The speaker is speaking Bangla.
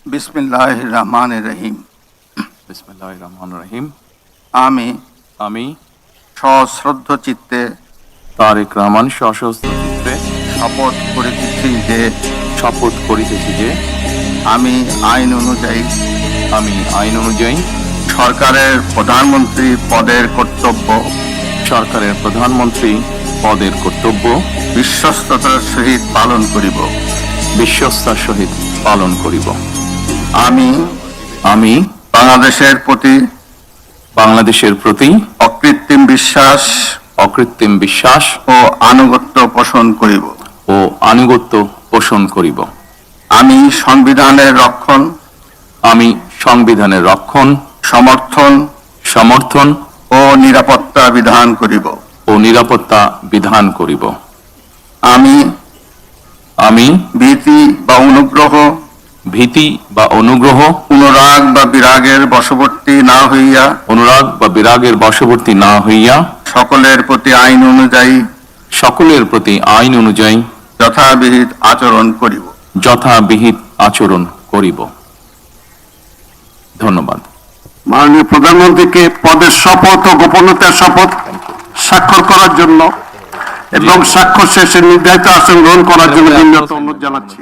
বিসমিল্লাহির রহমানির রহিম। বিসমিল্লাহির রহমানির রহিম। আমি আমি সশ্রদ্ধ চিত্তে তারেক রহমান সশস্ত্র চিত্তে শপথ করিতেছি যে আমি আইন অনুযায়ী সরকারের প্রধানমন্ত্রী পদের কর্তব্য বিশ্বস্ততার সহিত পালন করিব। আমি বাংলাদেশের প্রতি অকৃত্রিম বিশ্বাস ও আনুগত্য পোষণ করিব। আমি সংবিধানের রক্ষণ সমর্থন ও নিরাপত্তা বিধান করিব। আমি ভীতি বা অনুগ্রহ অনুরাগ বা বিরাগের বশবর্তী না হইয়া সকলের প্রতি আইন অনুযায়ী যথাবিহিত আচরণ করিব। ধন্যবাদ। মাননীয় প্রধানমন্ত্রীকে পদের শপথ ও গোপনীয়তার শপথ স্বাক্ষর করার জন্য এবং স্বাক্ষর শেষে নির্ধারিত আসন গ্রহণ করার জন্য বিনীত অনুরোধ জানাচ্ছি।